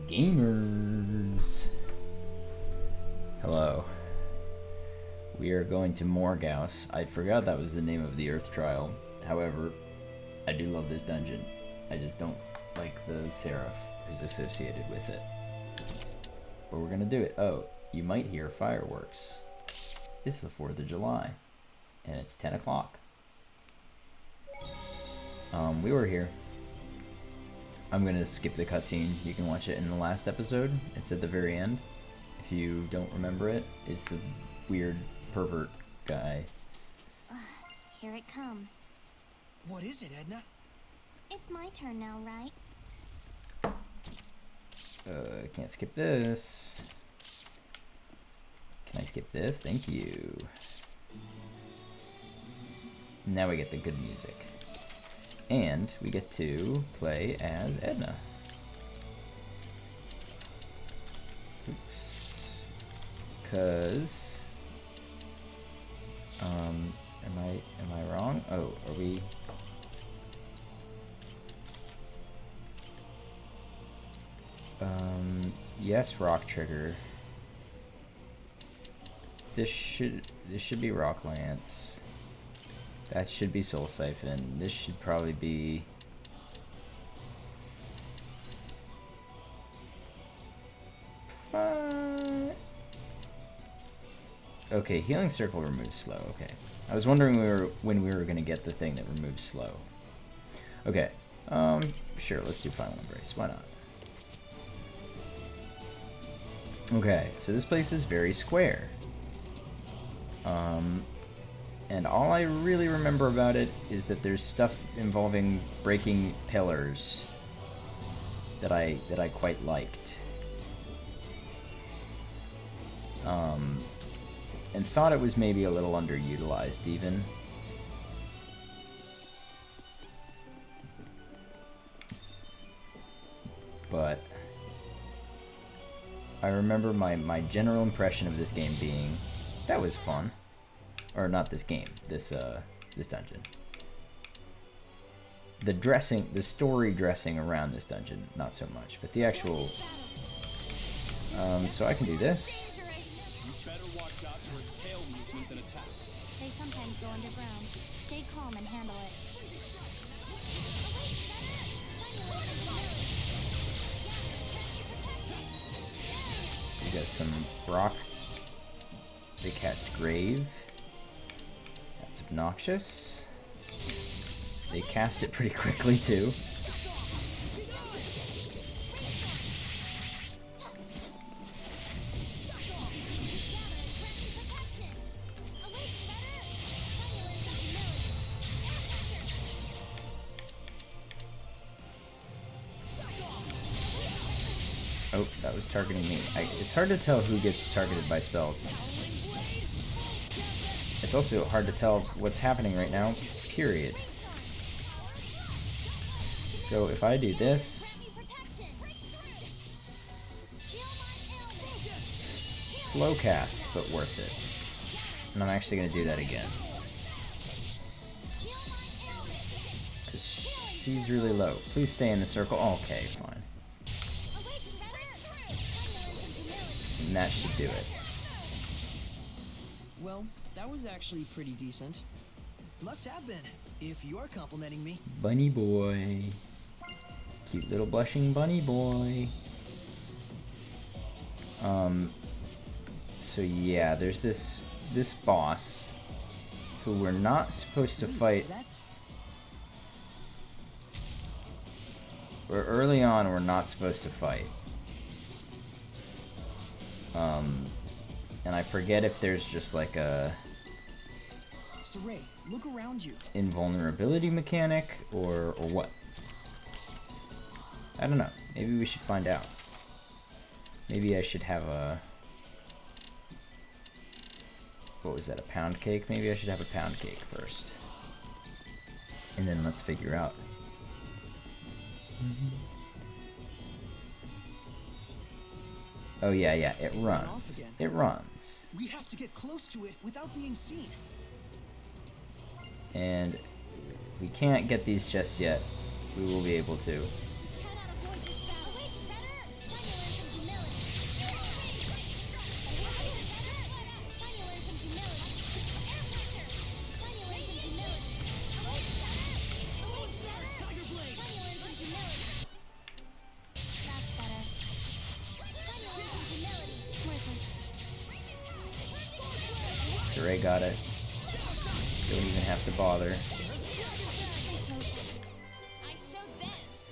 Gamers! Hello. We are going to Morghouse. I forgot that was the name of the Earth Trial. However, I do love this dungeon. I just don't like the seraph who's associated with it. But we're gonna do it. Oh, you might hear fireworks. It's the 4th of July. And it's 10 o'clock. We were here. I'm gonna skip the cutscene. You can watch it in the last episode. It's at the very end. If you don't remember it, it's the weird pervert guy. Here it comes. What is it, Edna? It's my turn now, right? Can't skip this. Can I skip this? Thank you. Now we get the good music. And we get to play as Edna. Oops. Cause am I wrong? Oh, are we yes, rock trigger. This should be rock lance. That should be Soul Siphon. This should probably be... Okay, Healing Circle removes slow. Okay. I was wondering when we were going to get the thing that removes slow. Okay. Sure, let's do Final Embrace. Why not? Okay, so this place is very square. And all I really remember about it is that there's stuff involving breaking pillars that I quite liked. And thought it was maybe a little underutilized even. But I remember my general impression of this game being that was fun. Or not this game, this dungeon. The story dressing around this dungeon, not so much, but the actual. So I can do this. You better watch out for tail movements and attacks. They sometimes go underground. Stay calm and handle it. We got some rock. They cast Grave. That's obnoxious. They cast it pretty quickly too. Oh, that was targeting me. It's hard to tell who gets targeted by spells. It's also hard to tell what's happening right now, period. So if I do this... Slow cast, but worth it. And I'm actually going to do that again. Because she's really low. Please stay in the circle. Oh, okay, fine. And that should do it. Well, that was actually pretty decent. Must have been, if you're complimenting me. Bunny boy. Cute little blushing bunny boy. So yeah, there's this boss who we're not supposed to fight. Or early on we're not supposed to fight. And I forget if there's just like a Ray, look around you. Invulnerability mechanic or what. I don't know. Maybe we should find out. Maybe I should have a... What was that, a pound cake? Maybe I should have a pound cake first. And then let's figure out. Oh yeah, it runs. It runs. We have to get close to it without being seen. And we can't get these just yet. We will be able to. Ray got it. Don't even have to bother. I showed this.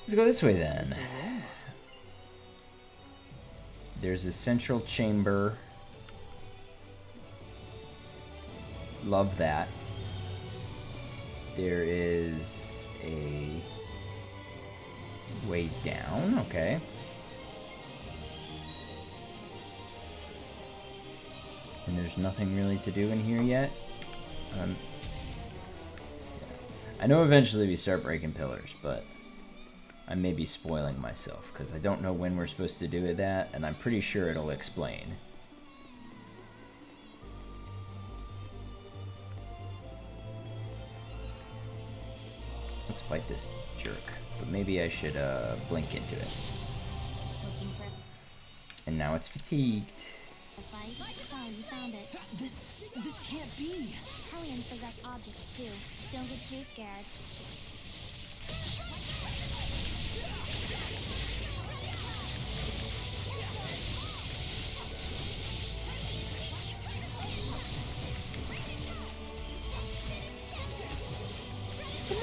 Let's go this way then. It's a room. There's a central chamber. Love that. There is a way down, okay. And there's nothing really to do in here yet. I know eventually we start breaking pillars, but I may be spoiling myself because I don't know when we're supposed to do that, and I'm pretty sure it'll explain. Let's fight this jerk, but maybe I should blink into it. Looking for And now it's fatigued. a fight? Oh, you found it. This can't be. Hellions possess objects too. Don't get too scared.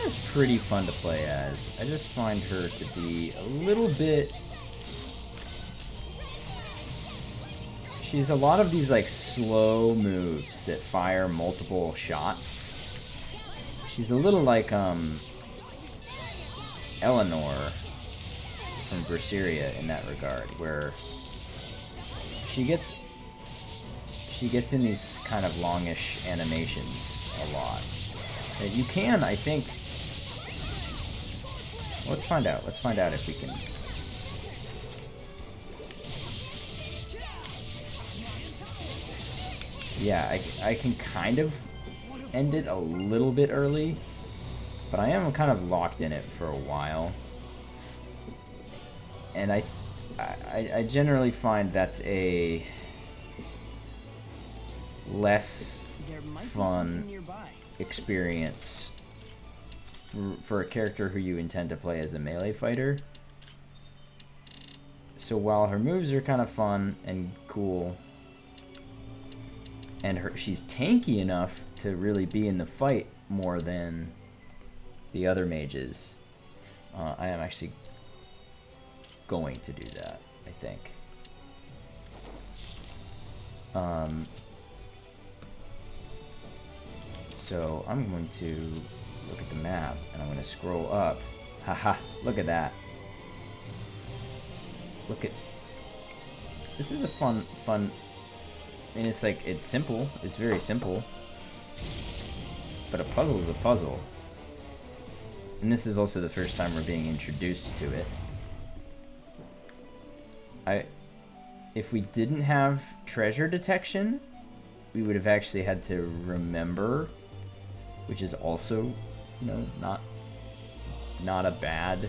It's pretty fun to play as. I just find her to be a little bit... She's a lot of these like slow moves that fire multiple shots. She's a little like Eleanor from Zestiria in that regard, where she gets in these kind of longish animations a lot. And you can, I think. Let's find out. Let's find out if we can. Yeah, I can kind of end it a little bit early, but I am kind of locked in it for a while. And I generally find that's a less There might be fun something nearby. experience for a character who you intend to play as a melee fighter. So while her moves are kind of fun and cool, and she's tanky enough to really be in the fight more than the other mages, I am actually going to do that, I think. So I'm going to look at the map, and I'm going to scroll up. Haha, look at that. Look at... This is a fun... And it's like, it's simple. It's very simple. But a puzzle is a puzzle. And this is also the first time we're being introduced to it. If we didn't have treasure detection, we would have actually had to remember, which is also, you know, not a bad,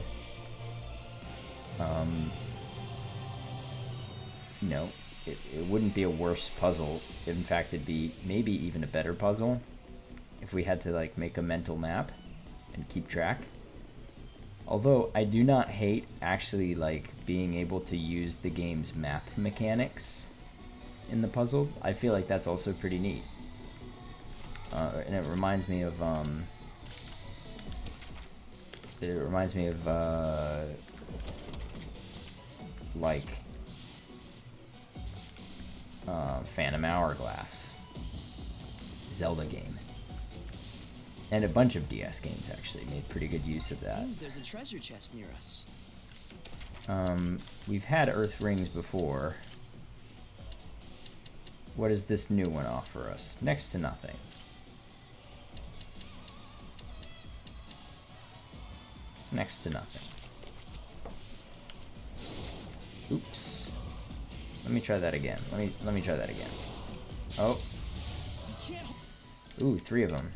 you know, it wouldn't be a worse puzzle. In fact, it'd be maybe even a better puzzle if we had to like make a mental map and keep track. Although I do not hate actually like being able to use the game's map mechanics in the puzzle. I feel like that's also pretty neat. And it reminds me of like Phantom Hourglass, Zelda game, and a bunch of DS games actually made pretty good use of that. Seems there's a treasure chest near us. We've had Earth Rings before. What does this new one offer us? Next to nothing. Next to nothing. Oops. Let me try that again. Let me try that again. Oh. Ooh, 3 of them.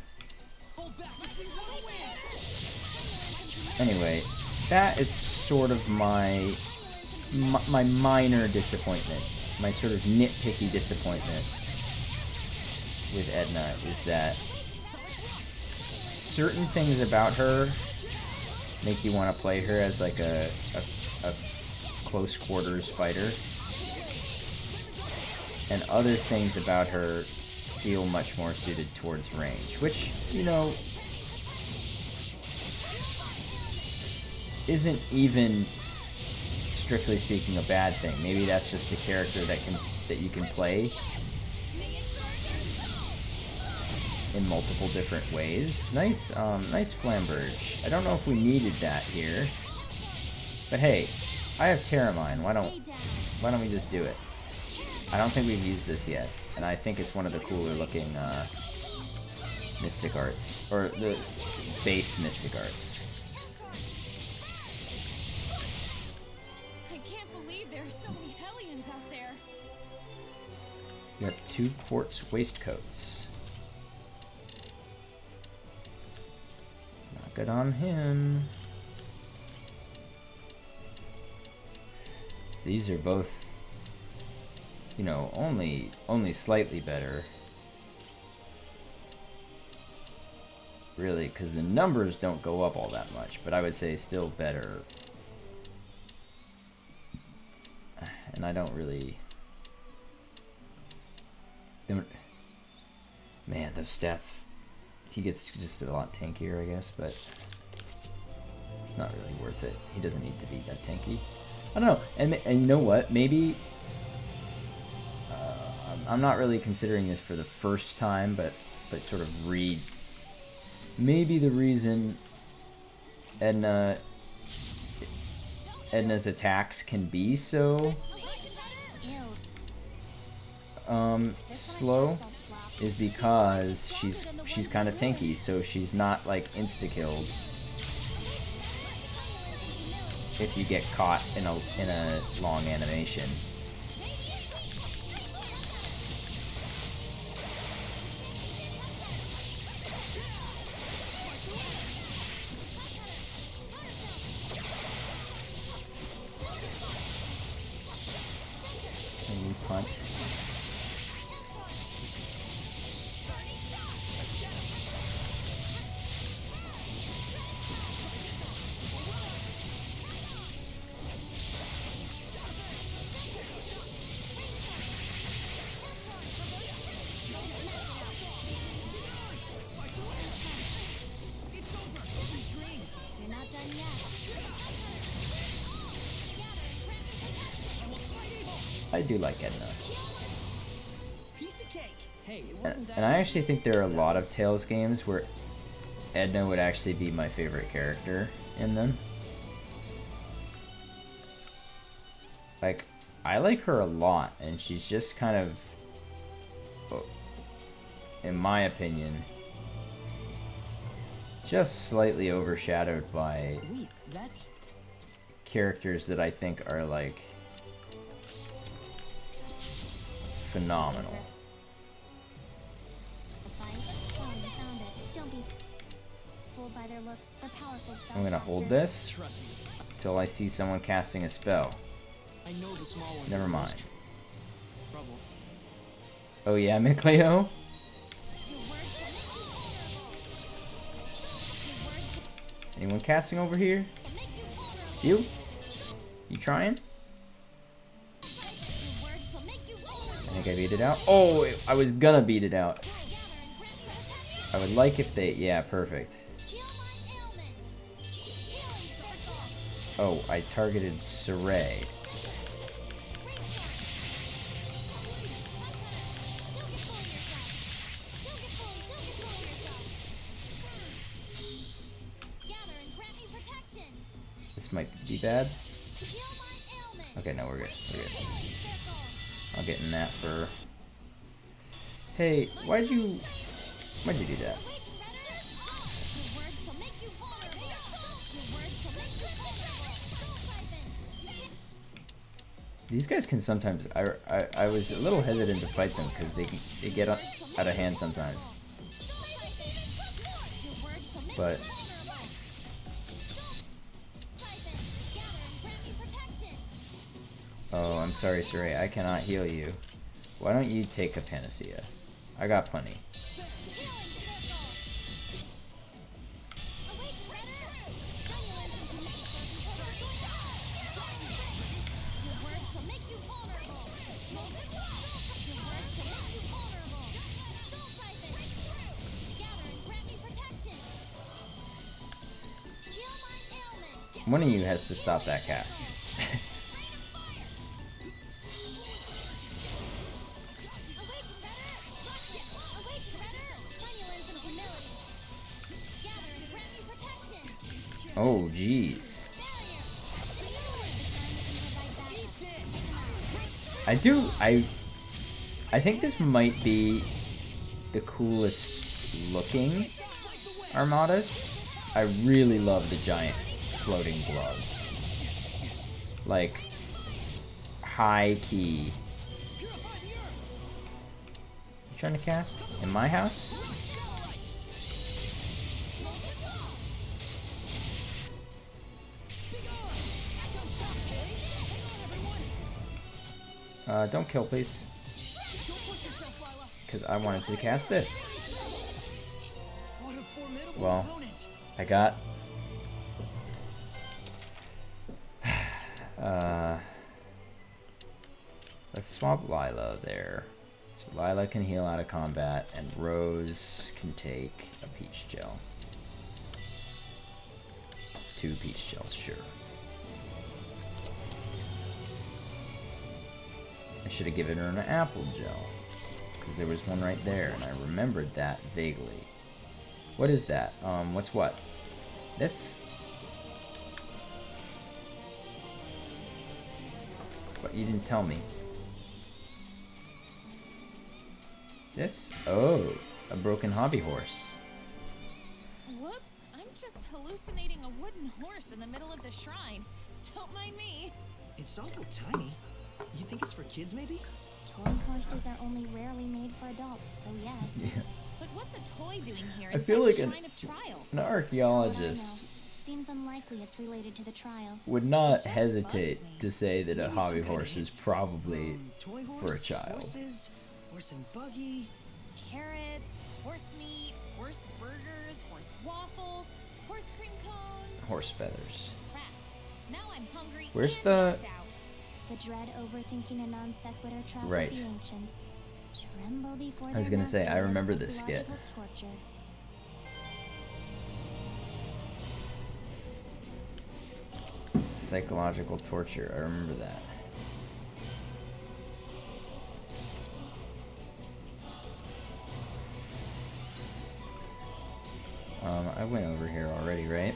Anyway, that is sort of my minor disappointment. My sort of nitpicky disappointment with Edna is that certain things about her make you want to play her as like a close quarters fighter. and other things about her feel much more suited towards range, which, you know, isn't even strictly speaking a bad thing. Maybe that's just a character that you can play in multiple different ways. Nice Flamberge. I don't know if we needed that here, but hey, I have Terramine. Why don't we just do it? I don't think we've used this yet, and I think it's one of the cooler looking Mystic Arts, or the base Mystic Arts. I can't believe there are so many Hellions out there. We got 2 quartz waistcoats. Knock it on him. These are both, you know, only slightly better. Really, because the numbers don't go up all that much, but I would say still better. And I don't really... Man, those stats... He gets just a lot tankier, I guess, but... It's not really worth it. He doesn't need to be that tanky. I don't know. And you know what? Maybe... I'm not really considering this for the first time, but sort of read... Maybe the reason Edna's attacks can be so slow is because she's kind of tanky, so she's not like insta-killed if you get caught in a long animation. Punt. You're not done yet. I do like Edna. Piece of cake. Hey, it And, wasn't that and I actually think there are a lot of Tales games where Edna would actually be my favorite character in them. Like, I like her a lot, and she's just kind of, in my opinion, just slightly overshadowed by Wait, that's characters that I think are, like, phenomenal. You found it. Don't be fooled by their looks. They're powerful I'm gonna hold spellcasters. this trust me. till I see someone casting a spell. I know the small ones. Never are the mind. most trouble. Oh yeah, Mikleo? Your words will make you vulnerable. Your words Anyone casting over here? will make you vulnerable. You? You trying? Your words will make you vulnerable. I think I beat it out. Oh, I was gonna beat it out. Gather and grant me protection. I would like if they... Yeah, perfect. Heal my ailments. Healing circle. Oh, I targeted Saray. This might be bad. Okay, no, we're good. We're good. I'll get in that for... Hey, why'd you do that? These guys can sometimes... I was a little hesitant to fight them because they get out of hand sometimes. But... Oh, I'm sorry, Saray. I cannot heal you. Why don't you take a Panacea? I got plenty. One of you has to stop that cast. Oh, jeez. I think this might be the coolest looking Armadas. I really love the giant floating gloves. Like, high key. You trying to cast? In my house? Don't kill, please. Because I wanted to cast this. Well, I got... let's swap Lila there. So Lila can heal out of combat, and Rose can take a peach gel. 2 peach gels, sure. I should have given her an apple gel, because there was one right there, and I remembered that vaguely. What is that? What's what? This? But you didn't tell me. This? Oh, a broken hobby horse. Whoops, I'm just hallucinating a wooden horse in the middle of the shrine. Don't mind me. It's awful tiny. You think it's for kids, maybe? Toy horses are only rarely made for adults, so yes. Yeah. But what's a toy doing here I feel inside like the Shrine of Trials? an archaeologist Seems unlikely it's related to the trial. would not just hesitate bugs me. to say that a Maybe hobby some kind of horse is hint. probably Toy horse, for a child. Horses, horse and buggy. Carrots, horse meat, horse burgers, horse waffles, horse cream cones. Horse feathers. Crap. Now I'm hungry Where's and the- knocked out. The dread overthinking a non sequitur trap Right. of the ancients. Tremble before I was their gonna say, I mastery of remember this skit. psychological torture. Psychological torture. I remember that. I went over here already, right?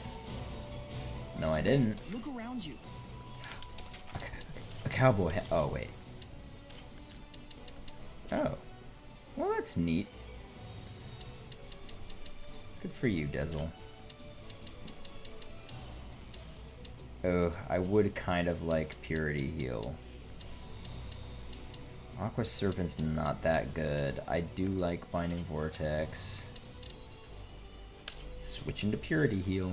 No, I didn't. Look around you. A cowboy hat. Oh, wait. Oh. Well, that's neat. Good for you, Dezel. Oh, I would kind of like Purity Heal. Aqua Serpent's not that good. I do like Binding Vortex. Switching to Purity Heal.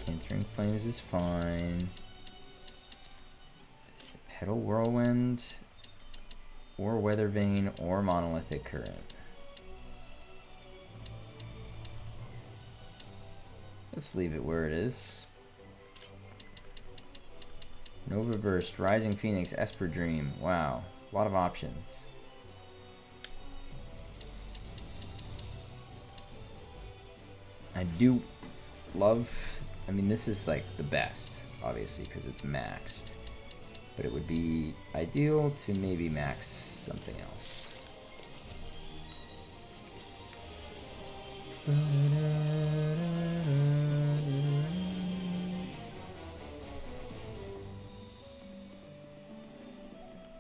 Cantering Flames is fine. Petal Whirlwind, or Weather Vane, or Monolithic Current. Let's leave it where it is. Nova Burst, Rising Phoenix, Esper Dream. Wow, a lot of options. I do love, I mean, this is like the best, obviously, because it's maxed. But it would be ideal to maybe max something else.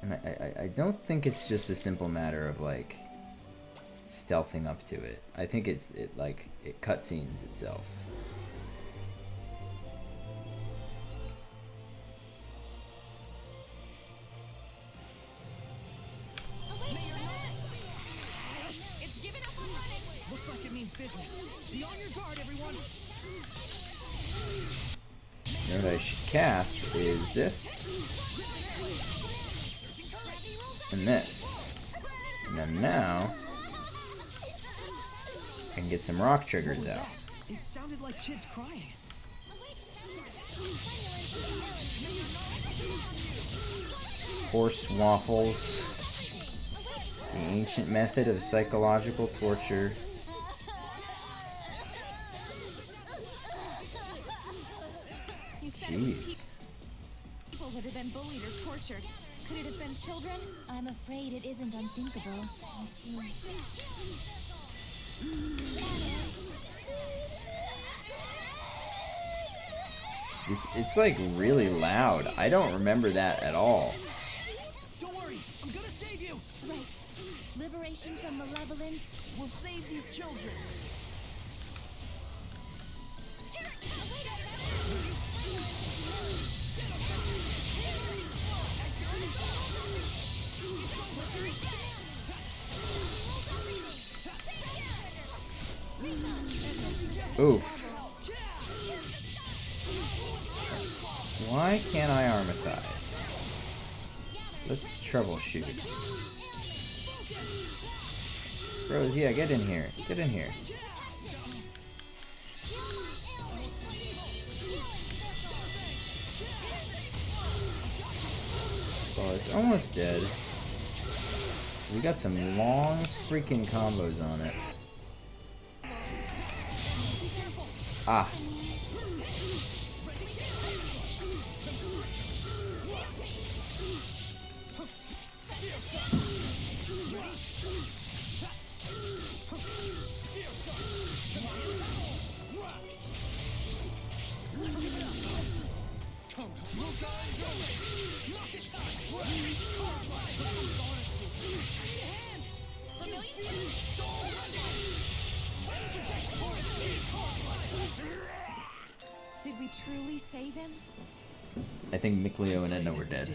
And I don't think it's just a simple matter of like stealthing up to it. I think it cutscenes itself. It's given up on running. Looks like it means business. Be on your guard, everyone. You know what I should cast is this. And this. And then now I can get some rock triggers out. It sounded like kids crying. Horse waffles. The ancient method of psychological torture. Jeez. People that have been bullied or tortured. Could it have been children? I'm afraid it isn't unthinkable. I see. It's like really loud. I don't remember that at all. Don't worry, I'm gonna save you. Right. Liberation from malevolence. We'll save these children. Oof. Why can't I armatize? Let's troubleshoot. Rose, yeah, get in here. Get in here. Oh, it's almost dead. So we got some long freaking combos on it. Ah. Did we truly save him? I think Mikleo and Edna were dead.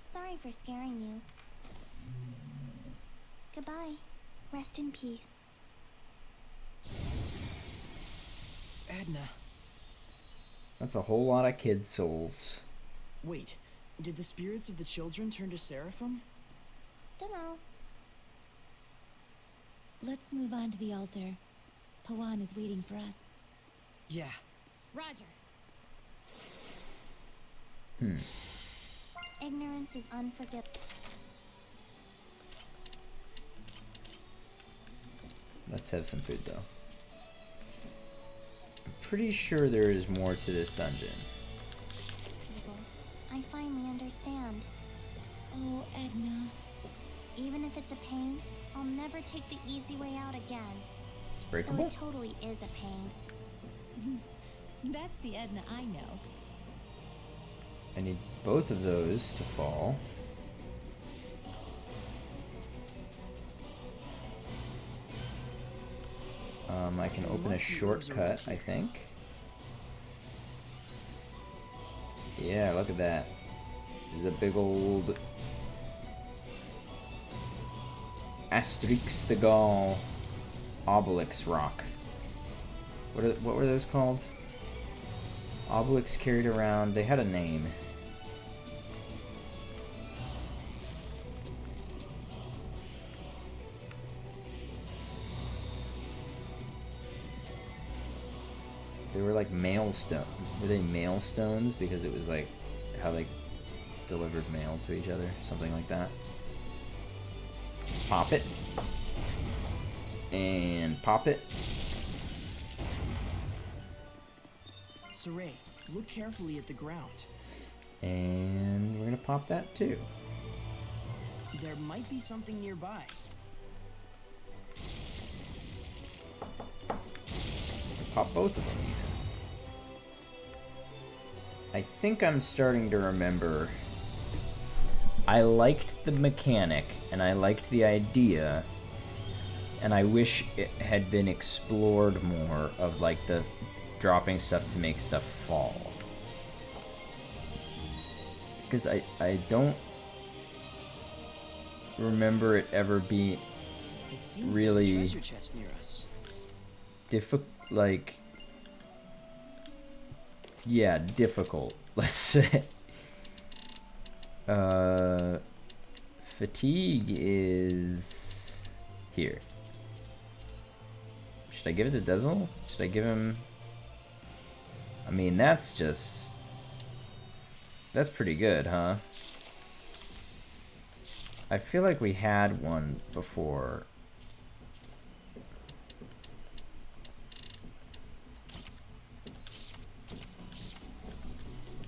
Sorry for scaring you. Goodbye. Rest in peace. Edna. That's a whole lot of kid souls. Wait, did the spirits of the children turn to Seraphim? Dunno. Let's move on to the altar. Pawan is waiting for us. Yeah. Roger. Ignorance is unforgivable. Let's have some food, though. I'm pretty sure there is more to this dungeon. I finally understand. Oh, Edna. Even if it's a pain, I'll never take the easy way out again. It's Though breakable. it totally is a pain. That's the Edna I know. I need both of those to fall. I can open a shortcut, I think. Yeah, look at that. There's a big old Asterix the Gaul Obelix rock. What were those called? Obelix carried around. They had a name. They were like mailstone. Were they mailstones? Because it was like how they delivered mail to each other. Something like that. Let's pop it. And pop it. Saray, look carefully at the ground. And we're gonna pop that too. There might be something nearby. Pop both of them even. I think I'm starting to remember. I liked the mechanic and I liked the idea, and I wish it had been explored more of like the dropping stuff to make stuff fall. Because I don't remember it ever being It seems really there's a treasure chest near us. difficult, let's say. Fatigue is here. Should I give it to Dezel? Should I give him... I mean, that's pretty good, huh? I feel like we had one before.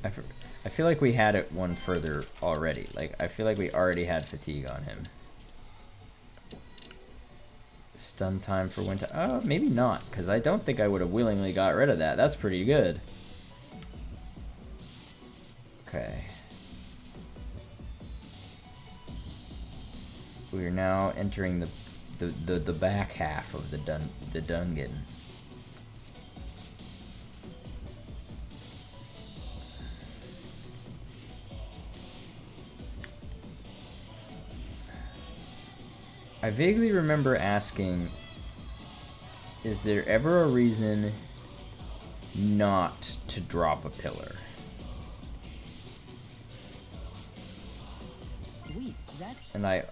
I feel like we had it one further already. Like, I feel like we already had fatigue on him. Stun time for winter. Oh, maybe not, because I don't think I would have willingly got rid of that. That's pretty good. Okay. We are now entering the back half of the dungeon. I vaguely remember asking, is there ever a reason not to drop a pillar? Wait, that's... And I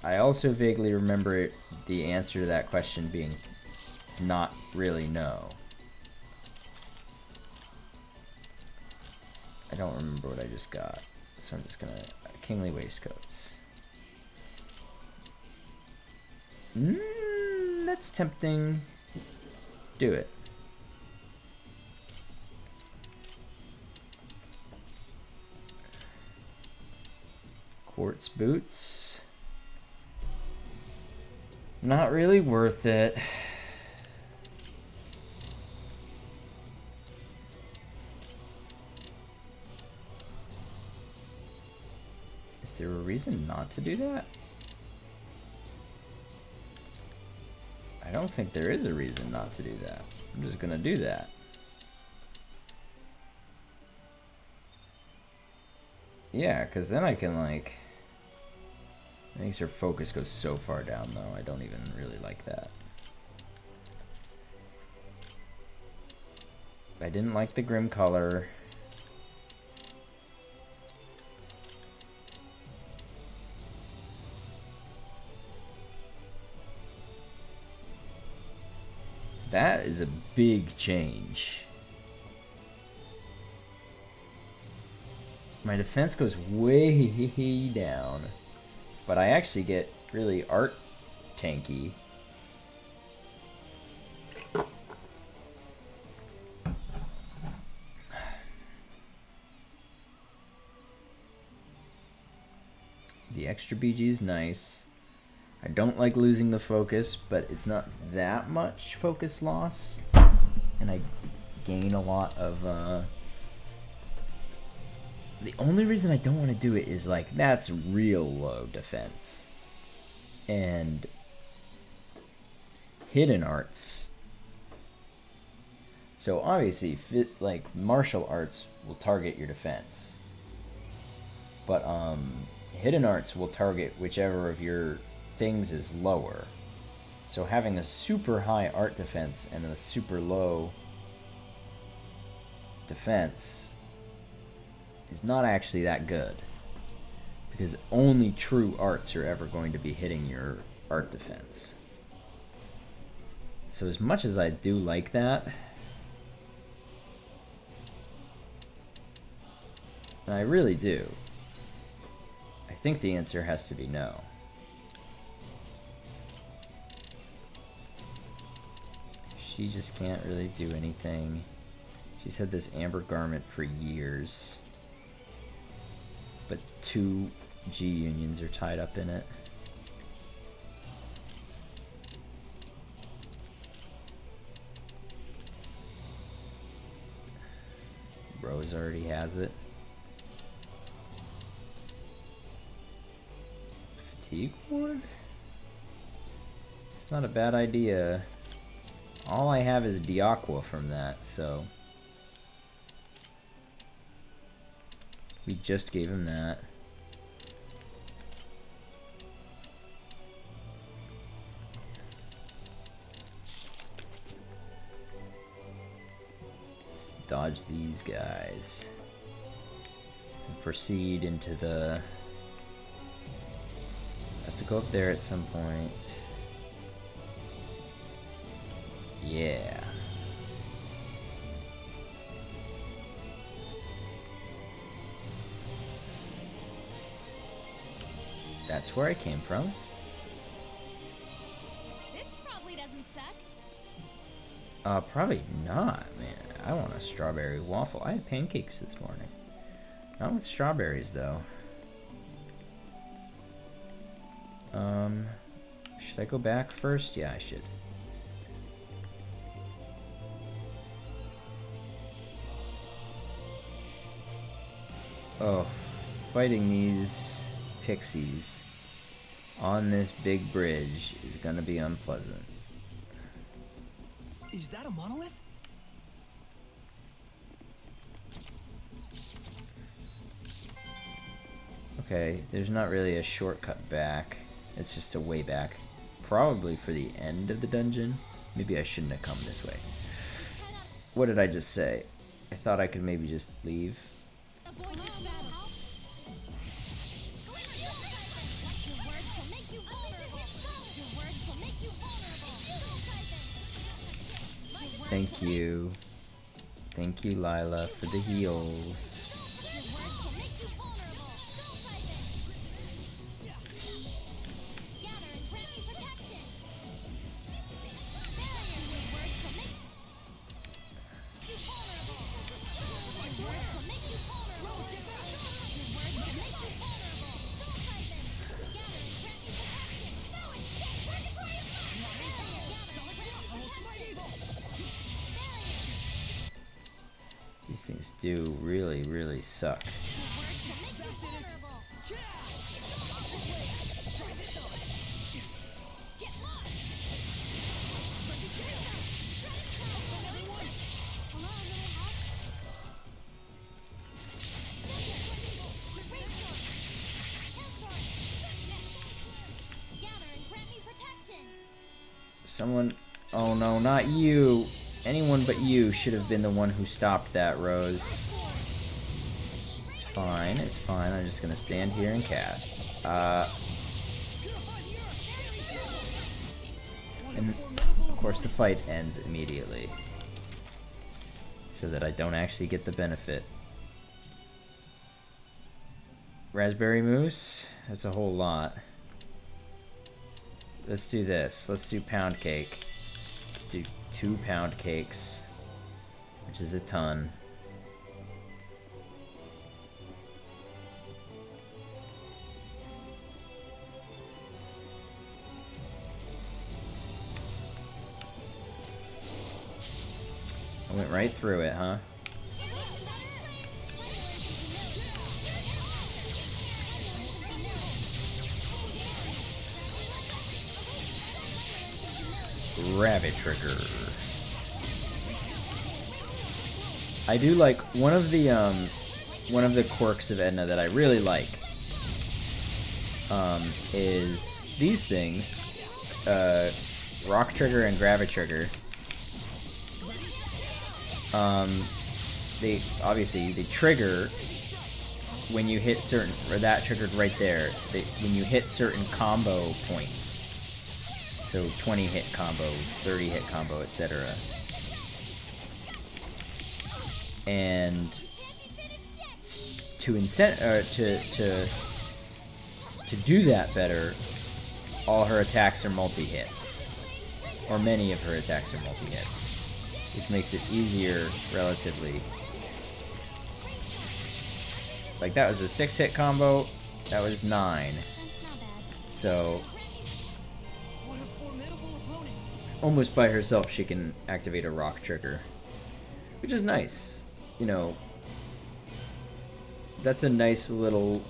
also vaguely remember the answer to that question being not really no. I don't remember what I just got, so I'm just gonna... Kingly Waistcoats. That's tempting. Do it. Quartz boots. Not really worth it. Is there a reason not to do that? I don't think there is a reason not to do that. I'm just gonna do that. Yeah, because then I can, like... I think her focus goes so far down, though. I don't even really like that. I didn't like the Grim color. That is a big change. My defense goes way down, but I actually get really art tanky. The extra BG is nice. I don't like losing the focus, but it's not that much focus loss. And I gain a lot of, The only reason I don't want to do it is, like, that's real low defense. And hidden arts. So obviously, like, martial arts will target your defense. But, hidden arts will target whichever of your things is lower. So having a super high art defense and a super low defense is not actually that good, because only true arts are ever going to be hitting your art defense. So as much as I do like that, and I really do, I think the answer has to be no. She just can't really do anything. She's had this amber garment for years, but 2 G unions are tied up in it. Rose already has it. Fatigue ward? It's not a bad idea. All I have is Diaqua from that, so... We just gave him that. Let's dodge these guys. And proceed into the... I have to go up there at some point. Yeah. That's where I came from. This probably doesn't suck. Probably not, man. I want a strawberry waffle. I had pancakes this morning. Not with strawberries, though. Should I go back first? Yeah, I should. Oh, fighting these pixies on this big bridge is gonna be unpleasant. Is that a monolith? Okay, there's not really a shortcut back. It's just a way back. Probably for the end of the dungeon. Maybe I shouldn't have come this way. What did I just say? I thought I could maybe just leave. Avoid this battle. Your words will make you vulnerable. Your words will make you vulnerable. Thank you. Thank you, Lila, for the heals. Your words will make you vulnerable. Gather and grant me protection. Barrier. Your words will make you vulnerable. Your words will make you vulnerable. Your words will make you vulnerable. Gather and grant me protection. No escape. Purgatory is mine. Barrier. Gather and grant me protection. These things do really, really suck. Your words will make you vulnerable. Get lost. Hello, little help? Gather and grant me protection. Someone... Oh no, not you! Anyone but you should have been the one who stopped that, Rose. It's fine, it's fine. I'm just gonna stand here and cast. And of course the fight ends immediately. So that I don't actually get the benefit. Raspberry mousse? That's a whole lot. Let's do this. Let's do pound cake. Let's do 2 pound cakes, which is a ton. I went right through it, huh? Rabbit trigger. I do like one of the quirks of Edna that I really like is these things, rock trigger and gravity trigger. They obviously they trigger when you hit certain, or that triggered right there. When you hit certain combo points. So 20 hit combo, 30 hit combo, etc. And to do that better, all her attacks are multi-hits, or many of her attacks are multi-hits, which makes it easier relatively. Like that was a 6-hit combo, that was 9. So almost by herself she can activate a rock trigger, which is nice. You know, that's a nice little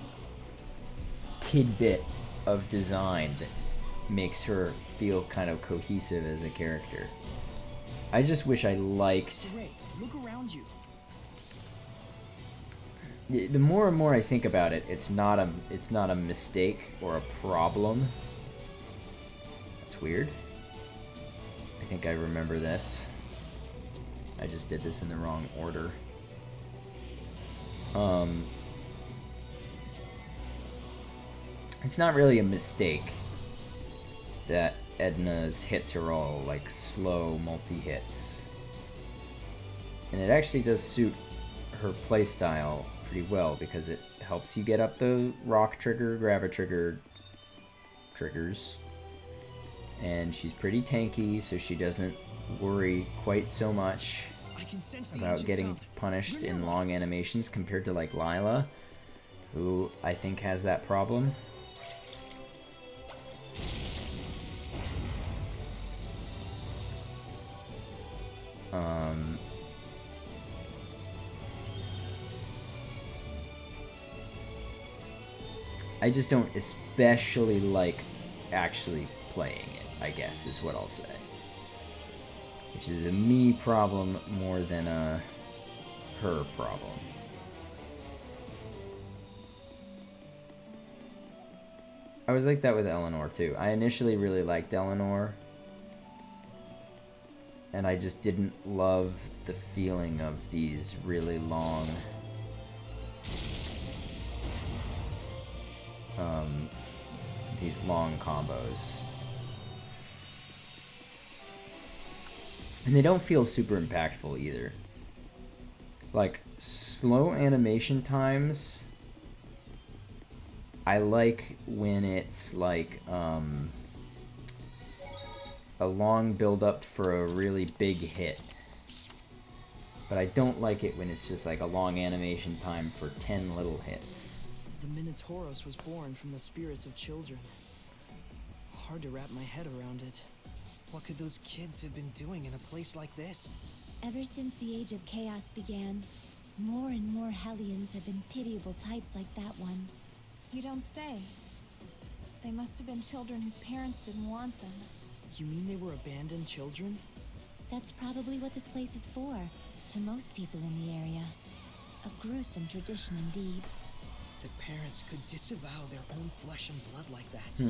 tidbit of design that makes her feel kind of cohesive as a character. I just wish I liked... Ray, look around you. The more and more I think about it, it's not a mistake or a problem. That's weird. I think I remember this. I just did this in the wrong order. It's not really a mistake that Edna's hits are all like slow multi-hits. And it actually does suit her playstyle pretty well because it helps you get up the rock trigger, gravi trigger triggers. And she's pretty tanky, so she doesn't worry quite so much I can sense the about ancient getting tone. punished You're in nearly- long animations compared to like Lila, who I think has that problem. I just don't especially like actually playing it, I guess, is what I'll say. Which is a me problem more than a her problem. I was like that with Eleanor too. I initially really liked Eleanor, and I just didn't love the feeling of these really long combos. And they don't feel super impactful either. Like, slow animation times, I like when it's like a long build up for a really big hit. But I don't like it when it's just like a long animation time for 10 little hits. The Minotauros was born from the spirits of children. Hard to wrap my head around it. What could those kids have been doing in a place like this? Ever since the Age of Chaos began, more and more Hellions have been pitiable types like that one. You don't say. They must have been children whose parents didn't want them. You mean they were abandoned children? That's probably what this place is for, to most people in the area. A gruesome tradition indeed. That parents could disavow their own flesh and blood like that.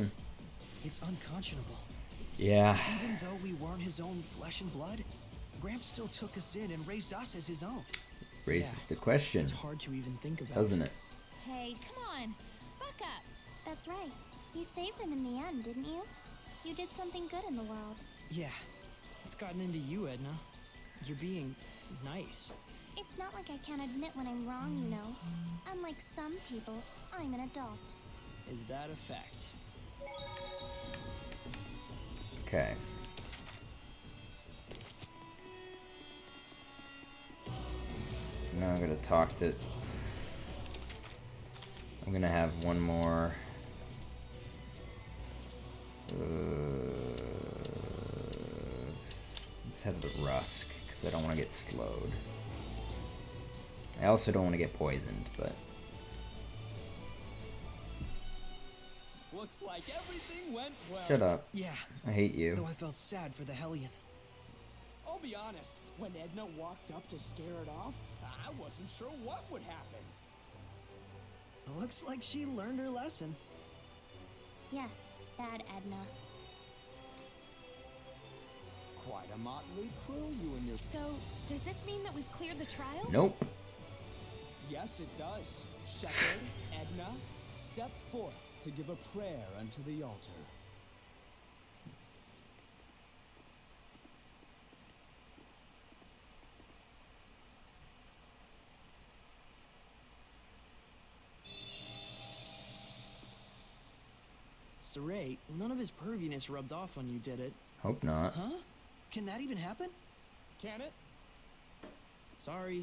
It's unconscionable. Yeah. Even though we weren't his own flesh and blood, Gramps still took us in and raised us as his own. Raises Yeah, the question, It's hard to even think about. doesn't it? Hey, come on. Buck up. That's right. You saved them in the end, didn't you? You did something good in the world. Yeah. It's gotten into you, Edna. You're being nice. It's not like I can't admit when I'm wrong, you know. Unlike some people, I'm an adult. Is that a fact? Okay. Now I'm gonna talk to... I'm gonna have one more... let's have the Rusk, because I don't want to get slowed. I also don't want to get poisoned, but... Looks like everything went well. Shut up. Yeah. I hate you. Though I felt sad for the Hellion. I'll be honest, when Edna walked up to scare it off, I wasn't sure what would happen. Looks like she learned her lesson. Yes, bad Edna. Quite a motley crew, you and your... So, does this mean that we've cleared the trial? Nope. Yes, it does. Shepherd, Edna, step forth to give a prayer unto the altar. Saray, none of his perviness rubbed off on you, did it? Hope not. Huh? Can that even happen? Can it? Sorry.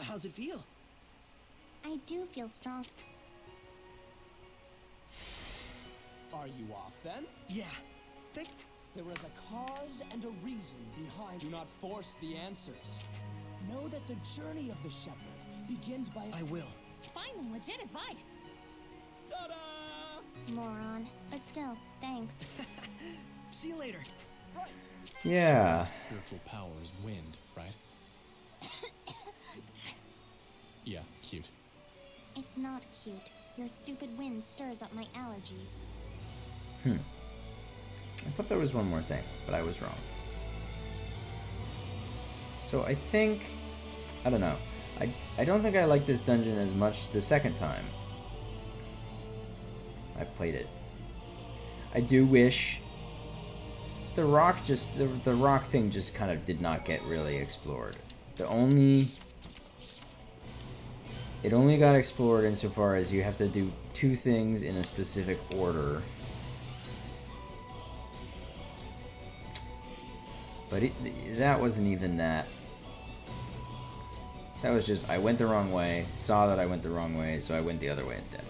How's it feel? I do feel strong. Are you off then? Yeah. Think. There is a cause and a reason behind. Do not force the answers. Know that the journey of the shepherd begins by... I will. Finally, legit advice. Ta-da! Moron. But still, thanks. See you later. Right. Yeah. Spiritual power is wind, right? Yeah, cute. It's not cute. Your stupid wind stirs up my allergies. I thought there was one more thing, but I was wrong. So I think... I don't know. I don't think I liked this dungeon as much the second time I played it. I do wish... The rock thing just kind of did not get really explored. It only got explored insofar as you have to do two things in a specific order. But that wasn't even that. That was just, I went the wrong way, saw that I went the wrong way, so I went the other way instead.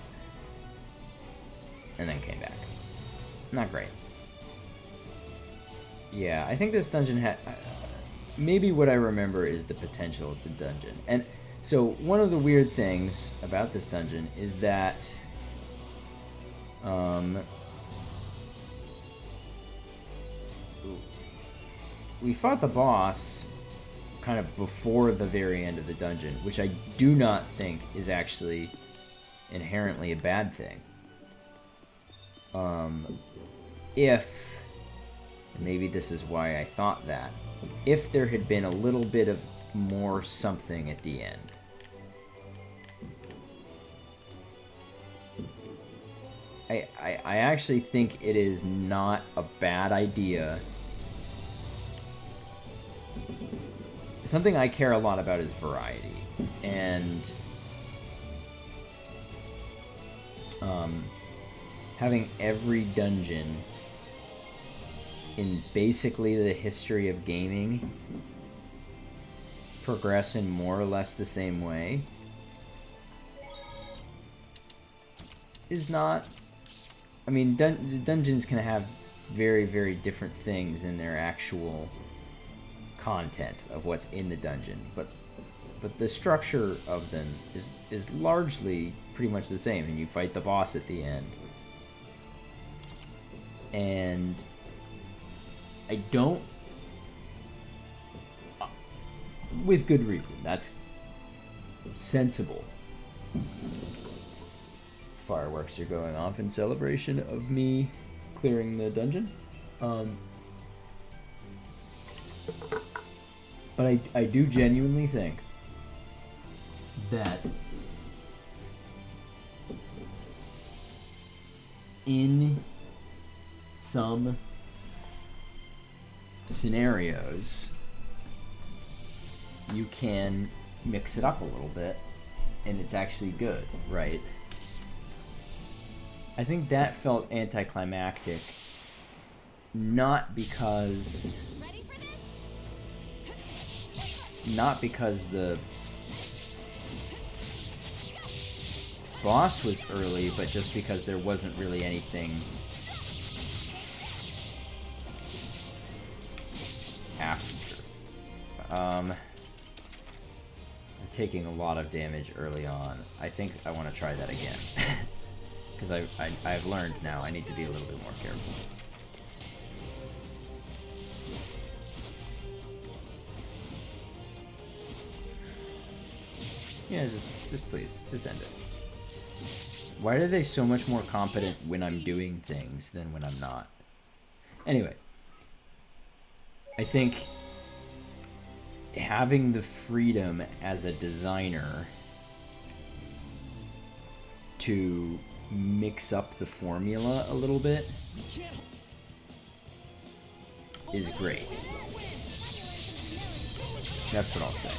And then came back. Not great. Yeah, I think this dungeon had... maybe what I remember is the potential of the dungeon. And so one of the weird things about this dungeon is that... we fought the boss kind of before the very end of the dungeon, which I do not think is actually inherently a bad thing. If, maybe this is why I thought that, if there had been a little bit of more something at the end. I actually think it is not a bad idea. Something I care a lot about is variety, and having every dungeon in basically the history of gaming progress in more or less the same way is not... I mean, dungeons can have very, very different things in their actual content of what's in the dungeon, but the structure of them is largely pretty much the same, and you fight the boss at the end. And I don't, with good reason, that's sensible. Fireworks are going off in celebration of me clearing the dungeon. But I do genuinely think that in some scenarios you can mix it up a little bit and it's actually good, right? I think that felt anticlimactic, not because the boss was early, but just because there wasn't really anything after. I'm taking a lot of damage early on. I think I want to try that again. Because I've learned now I need to be a little bit more careful. Yeah, just please, just end it. Why are they so much more competent when I'm doing things than when I'm not? Anyway, I think having the freedom as a designer to mix up the formula a little bit is great. That's what I'll say.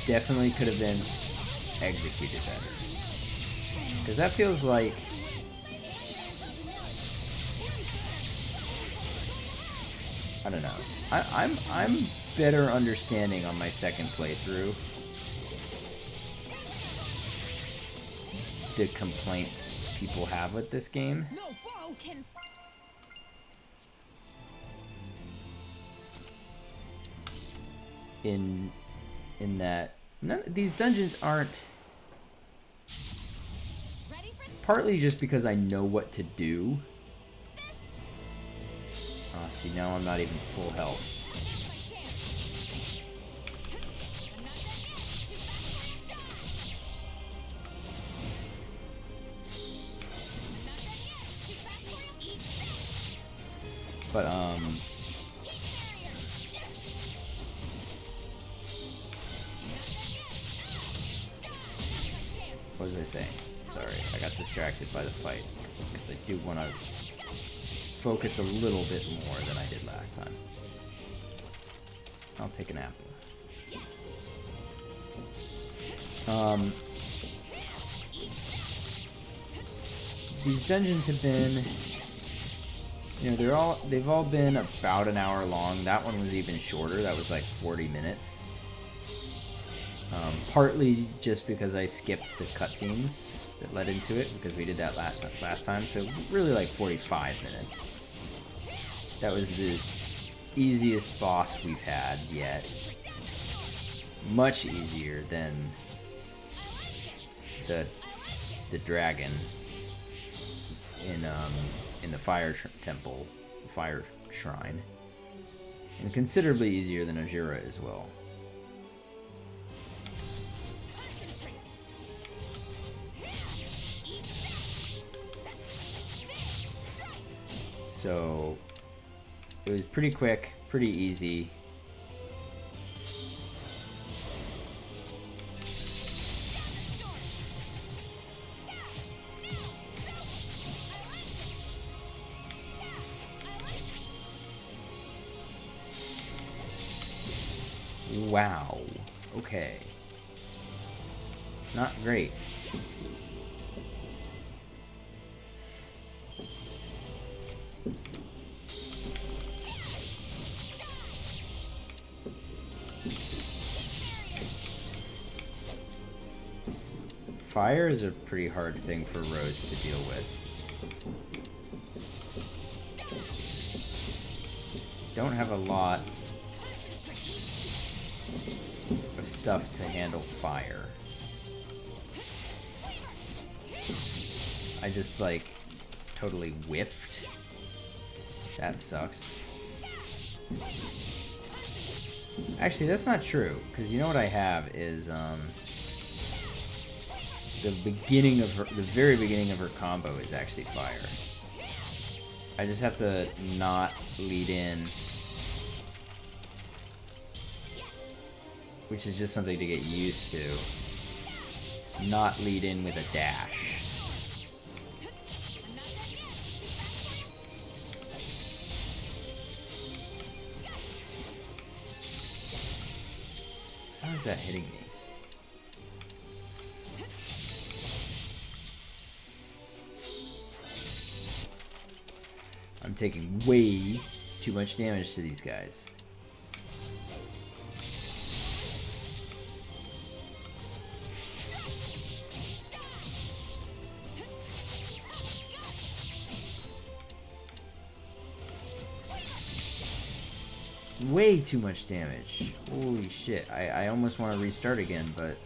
Definitely could have been executed better. Because that feels like... I don't know. I'm better understanding on my second playthrough the complaints people have with this game. In that these dungeons aren't, partly just because I know what to do. Oh, see, now I'm not even full health. But, what was I saying? Sorry, I got distracted by the fight. Because I do want to focus a little bit more than I did last time. I'll take an apple. these dungeons have been, you know, they've all been about an hour long. That one was even shorter. That was like 40 minutes. Partly just because I skipped the cutscenes that led into it, because we did that last time. So really like 45 minutes. That was the easiest boss we've had yet. Much easier than the dragon in the fire temple, fire shrine, and considerably easier than Ajura as well. So it was pretty quick, pretty easy. Wow. Okay. Not great. Fire is a pretty hard thing for Rose to deal with. Don't have a lot of stuff to handle fire. I just like totally whiffed. That sucks. Actually, that's not true, because you know what I have is the very beginning of her combo is actually fire. I just have to not lead in, which is just something to get used to. Not lead in with a dash. How is that hitting me? I'm taking way too much damage to these guys. Way too much damage. Holy shit. I almost want to restart again, but...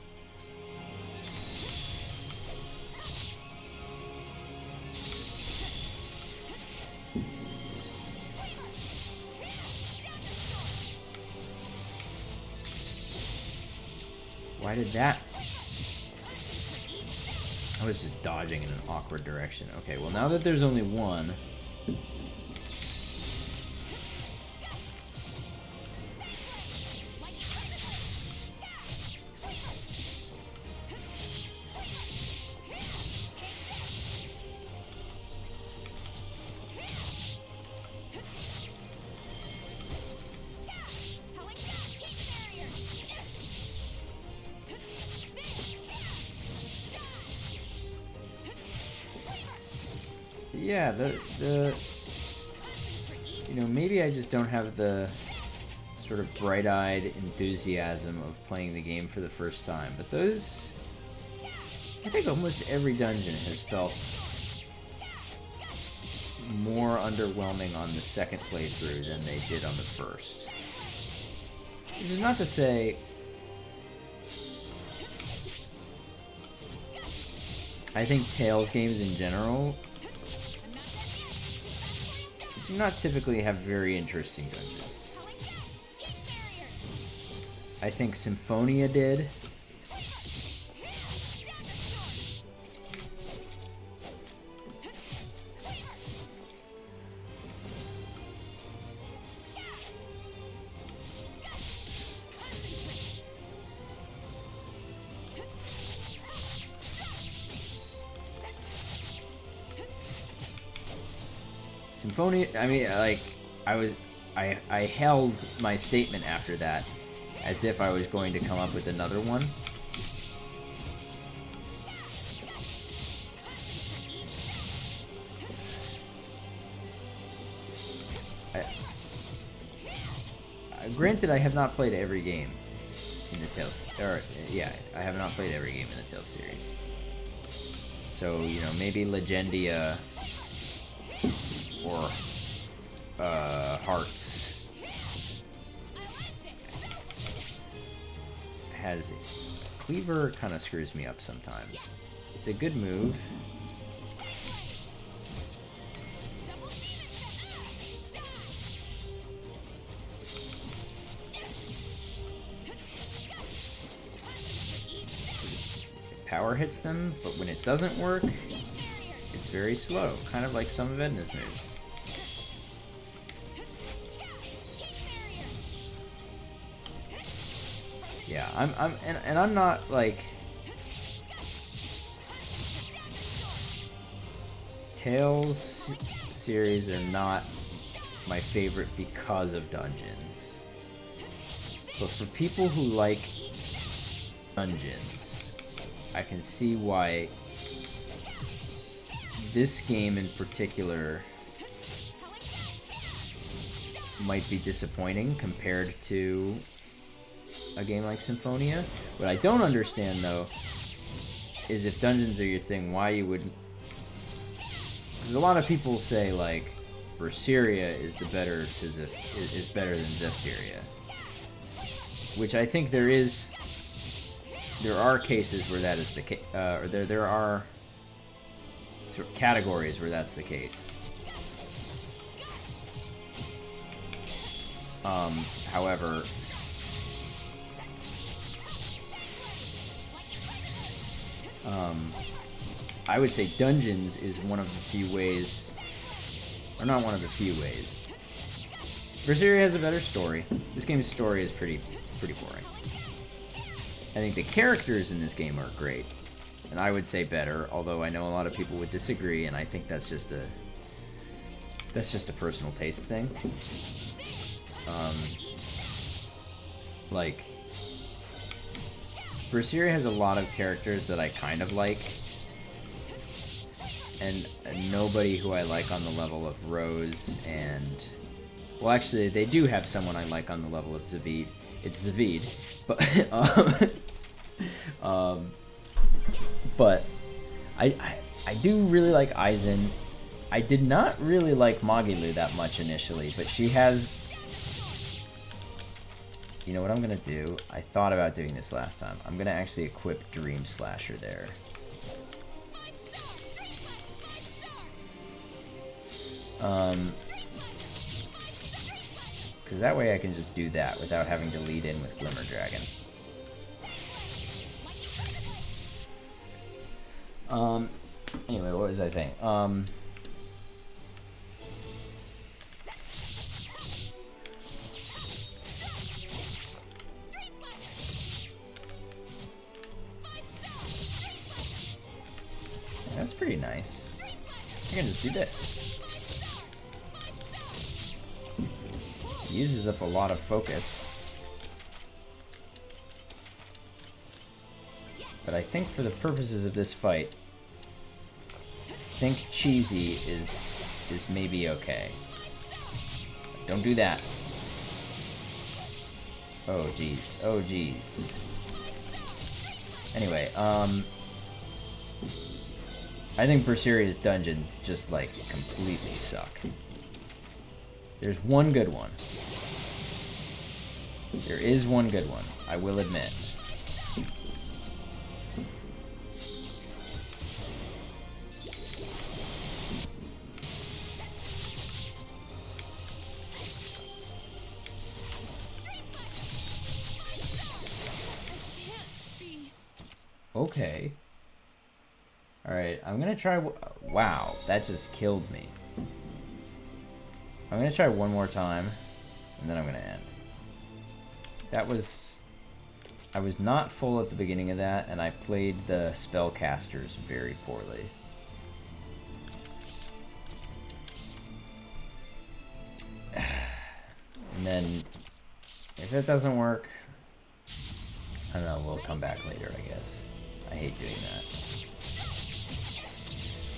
Why did that? I was just dodging in an awkward direction. Okay, well now that there's only one... Yeah, you know, maybe I just don't have the sort of bright-eyed enthusiasm of playing the game for the first time, but those, I think almost every dungeon has felt more underwhelming on the second playthrough than they did on the first. Which is not to say I think Tales games in general do not typically have very interesting dungeons. I think Symphonia did. Symphonia, I mean, like, I held my statement after that as if I was going to come up with another one. granted, I have not played every game in the Tales, or yeah, I have not played every game in the Tales series. So, you know, maybe Legendia or Hearts has Cleaver kind of screws me up sometimes. It's a good move. Power hits them, but when it doesn't work, it's very slow, kind of like some of Edna's moves. Yeah, I'm not like Tales series are not my favorite because of dungeons. But for people who like dungeons, I can see why this game in particular might be disappointing compared to a game like Symphonia. What I don't understand, though, is if dungeons are your thing, why you would... Because a lot of people say, like, Zestiria is better than Zestiria. Which I think there are cases where that is the case, or there are sort of categories where that's the case. However, I would say dungeons is one of the few ways, or not one of the few ways. Zestiria has a better story. This game's story is pretty boring. I think the characters in this game are great, and I would say better, although I know a lot of people would disagree, and I think that's just a personal taste thing. Like, Zestiria has a lot of characters that I kind of like, and nobody who I like on the level of Rose and... Well, actually, they do have someone I like on the level of Zavid. It's Zavid, but but I do really like Aizen. I did not really like Magilu that much initially, but she has... You know what I'm gonna do? I thought about doing this last time. I'm gonna actually equip Dream Slasher there. Because that way I can just do that without having to lead in with Glimmer Dragon. Anyway, what was I saying? That's pretty nice. I can just do this. Uses up a lot of focus. But I think for the purposes of this fight, I think cheesy is maybe okay. Don't do that. Oh geez. Oh geez. Anyway, I think Zestiria's dungeons just like completely suck. There's one good one. There is one good one, I will admit. Okay. Alright, I'm gonna try... Wow, that just killed me. I'm gonna try one more time, and then I'm gonna end. That was... I was not full at the beginning of that, and I played the spellcasters very poorly. And then, if it doesn't work, I don't know, we'll come back later, I guess. I hate doing that.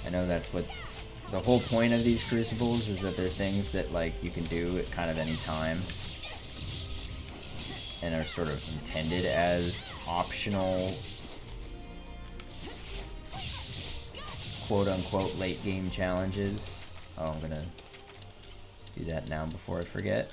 I know that's what... The whole point of these crucibles is that they're things that, like, you can do at kind of any time. and are sort of intended as optional quote-unquote late game challenges. Oh, I'm gonna do that now before I forget.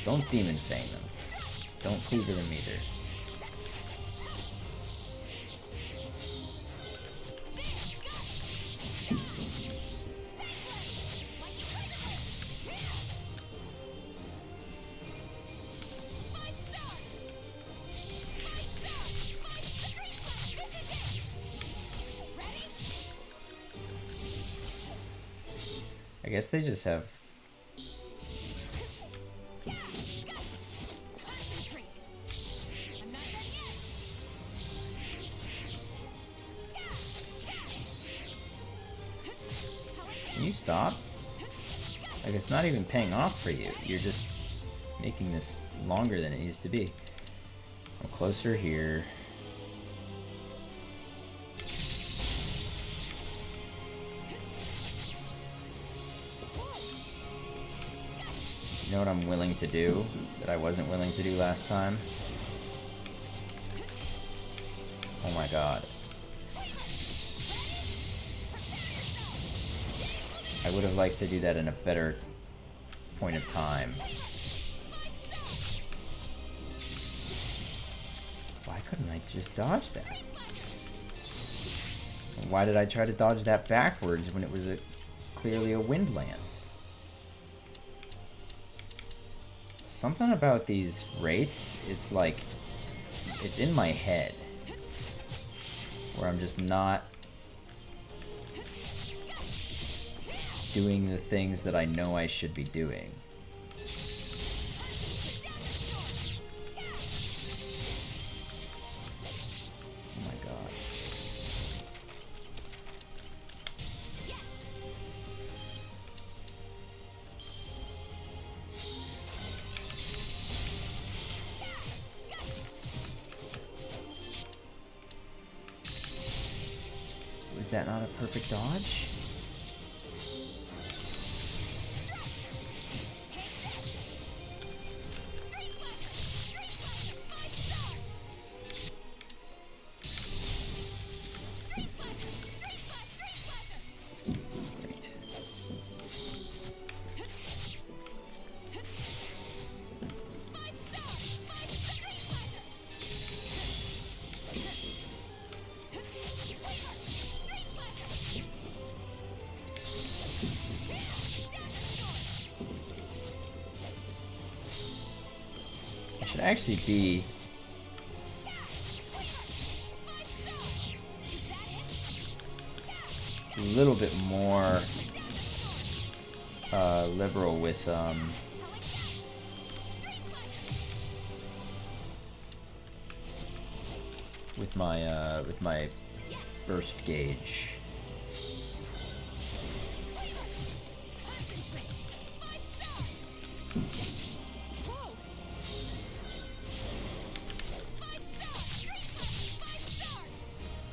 Don't Demon Fang them. Don't Cleaver them either. I guess they just have... Can you stop? Like, it's not even paying off for you. You're just making this longer than it needs to be. I'm closer here. You know what I'm willing to do that I wasn't willing to do last time? Oh my god. I would have liked to do that in a better point of time. Why couldn't I just dodge that? And why did I try to dodge that backwards when it was clearly a wind lance? Something about these rates, it's like, it's in my head, where I'm just not doing the things that I know I should be doing. Oh my god. Was that not a perfect dodge? Should actually be a little bit more liberal with my burst gauge.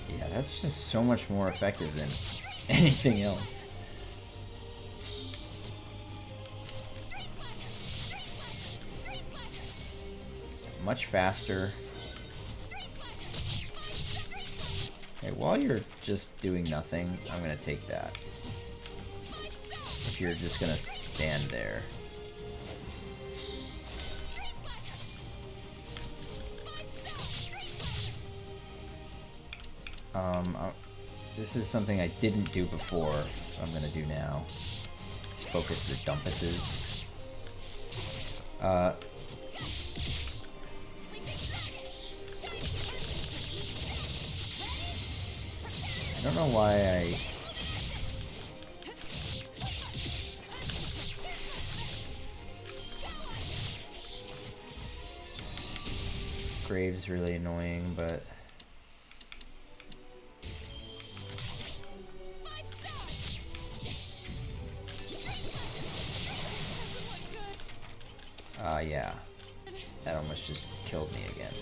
Yeah, that's just so much more effective than anything else. Much faster. Okay, while you're just doing nothing, I'm gonna take that. If you're just gonna stand there. This is something I didn't do before, so I'm gonna do now. Just focus the dumpuses. I don't know why I... Grave's really annoying, but... Yeah. That almost just killed me again.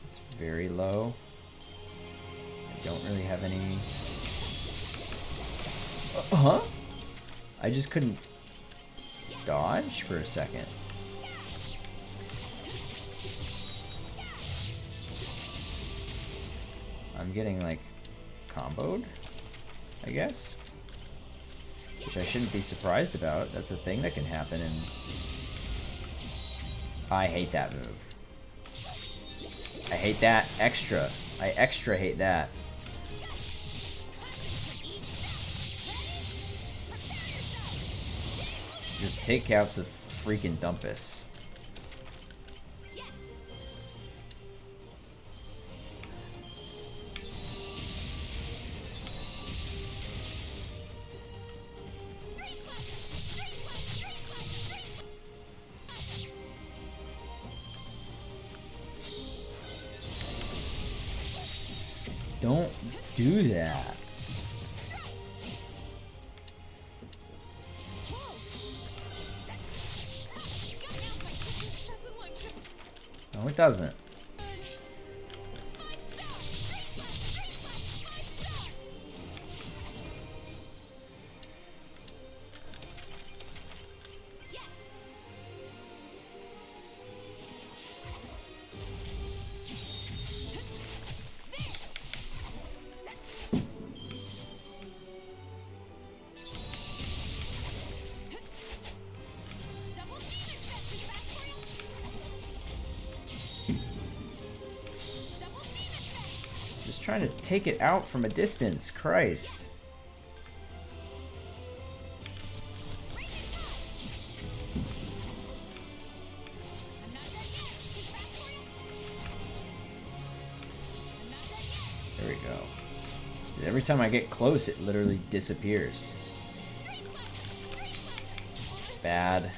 It's very low. I don't really have any... Huh? I just couldn't dodge for a second. I'm getting, like, comboed, I guess? Which I shouldn't be surprised about. That's a thing that can happen, and... I hate that move. I hate that extra. I extra hate that. Just take out the freaking Dumpus. Don't do that. No, it doesn't. Trying to take it out from a distance. Christ. There we go. Every time I get close, it literally disappears. Bad.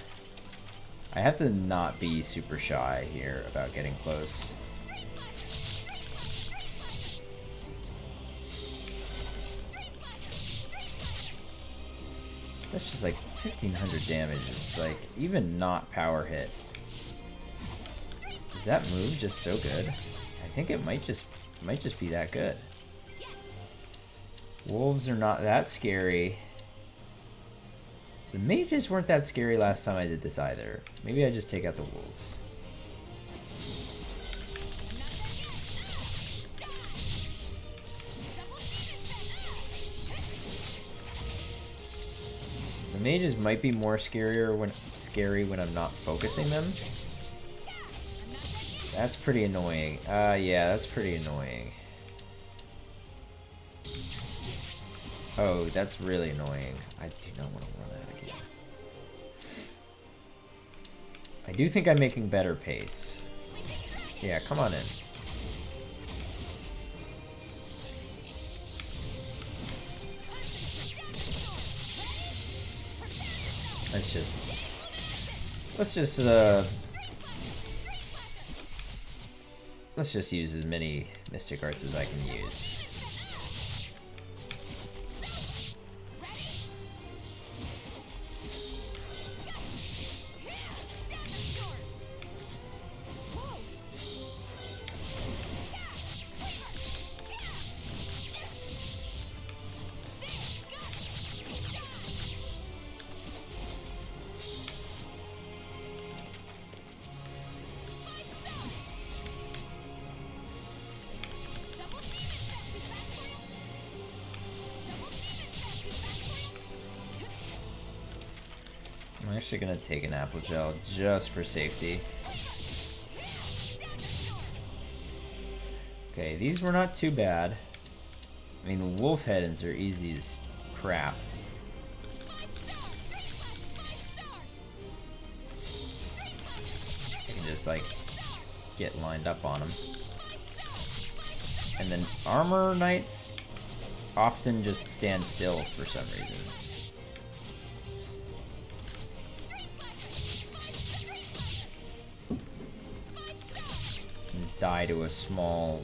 I have to not be super shy here about getting close. That's just like 1500 damage. It's like even not power hit. Is that move just so good? I think it might just be that good. Wolves are not that scary. The mages weren't that scary last time I did this either. Maybe I just take out the wolves. The mages might be more scary when I'm not focusing them. That's pretty annoying. Yeah, that's pretty annoying. Oh, that's really annoying. I do not want to run out again. I do think I'm making better pace. Yeah, come on in. Let's just use as many mystic arts as I can use. I'm actually gonna take an apple gel just for safety. Okay, these were not too bad. I mean, wolf headings are easy as crap. I can just like get lined up on them. And then armor knights often just stand still for some reason. die to a small...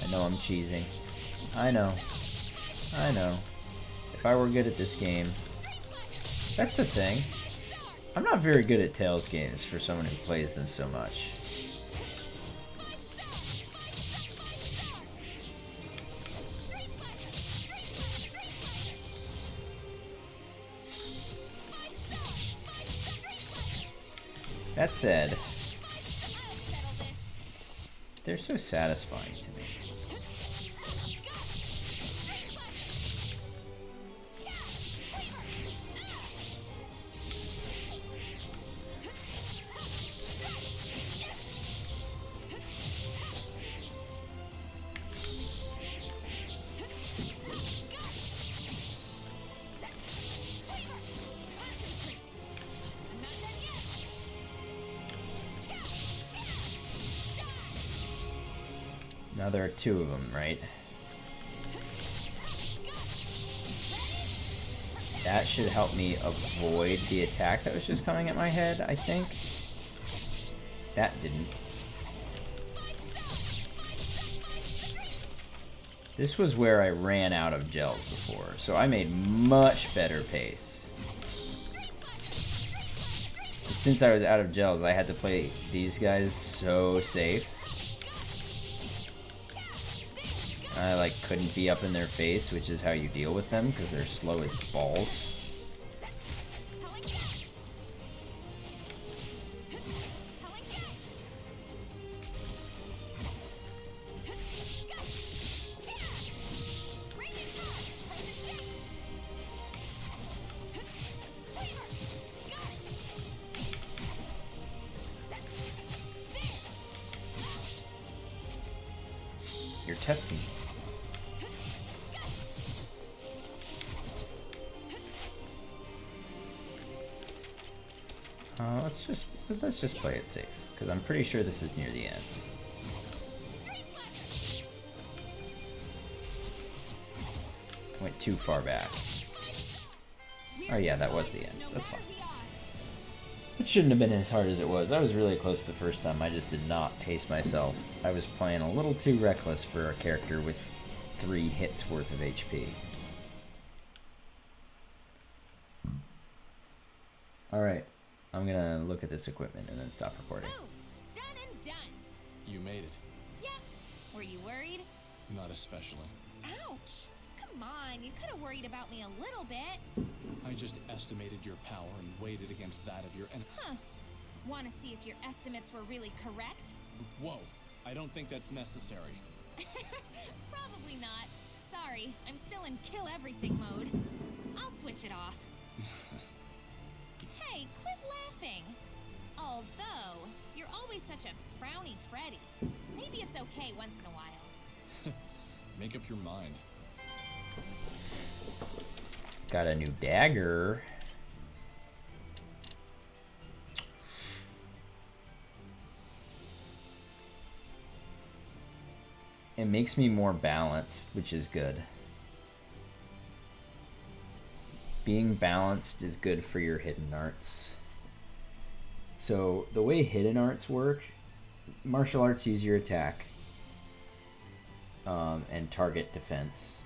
I know I'm cheesing. I know. I know. If I were good at this game... That's the thing. I'm not very good at Tales games for someone who plays them so much. That said, they're so satisfying to me. Now there are two of them, right? That should help me avoid the attack that was just coming at my head, I think. That didn't. This was where I ran out of gels before, so I made much better pace. Since I was out of gels, I had to play these guys so safe. I like couldn't be up in their face, which is how you deal with them because they're slow as balls. You're testing me. Let's just play it safe, because I'm pretty sure this is near the end. I went too far back. Oh yeah, that was the end. That's fine. It shouldn't have been as hard as it was. I was really close the first time. I just did not pace myself. I was playing a little too reckless for a character with 3 hits worth of HP. Alright. I'm gonna look at this equipment and then stop recording. Boom! Done and done. You made it. Yep. Were you worried? Not especially. Ouch! Come on, you could have worried about me a little bit. I just estimated your power and weighed it against that of your enemy. Huh. Want to see if your estimates were really correct? Whoa, I don't think that's necessary. Probably not. Sorry, I'm still in kill everything mode. I'll switch it off. Hey, quit laughing. Although, you're always such a frowny Freddy. Maybe it's okay once in a while. Make up your mind. Got a new dagger. It makes me more balanced, which is good. Being balanced is good for your hidden arts. So the way hidden arts work, martial arts use your attack and target defense.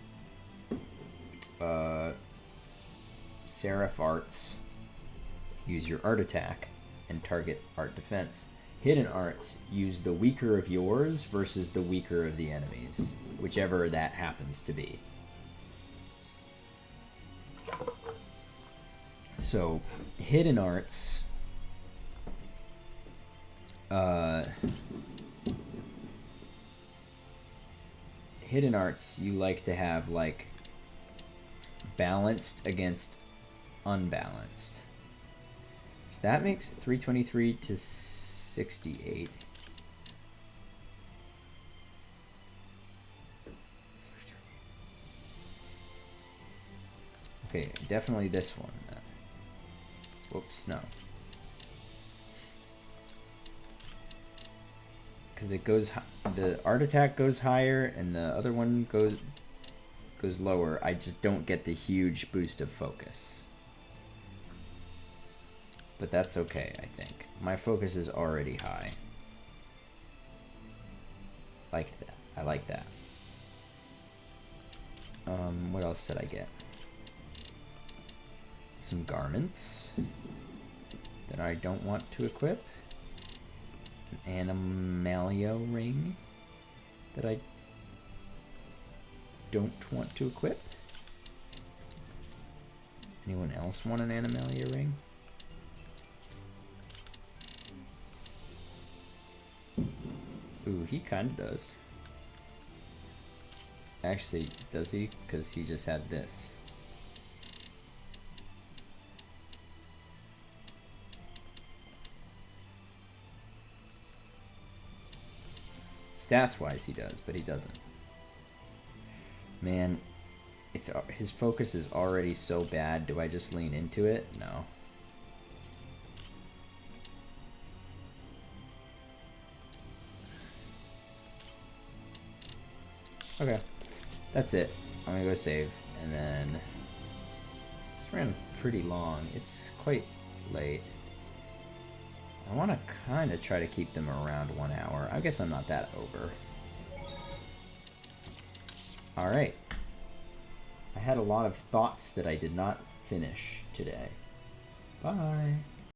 Seraph arts use your art attack and target art defense. Hidden arts use the weaker of yours versus the weaker of the enemies, whichever that happens to be. So, hidden arts you like to have like balanced against unbalanced. So that makes 323 to 68. Okay, definitely this one. Whoops, no. Because it goes, the art attack goes higher, and the other one goes, goes lower, I just don't get the huge boost of focus. But that's okay, I think. My focus is already high. Like that. I like that. What else did I get? Some garments that I don't want to equip. An animalia ring that I don't want to equip. Anyone else want an animalia ring? Ooh, he kind of does. Actually, does he? Because he just had this. Stats-wise, he does, but he doesn't. Man, his focus is already so bad. Do I just lean into it? No. Okay, that's it. I'm gonna go save, and then this ran pretty long. It's quite late. I want to kind of try to keep them around 1 hour. I guess I'm not that over. Alright. I had a lot of thoughts that I did not finish today. Bye.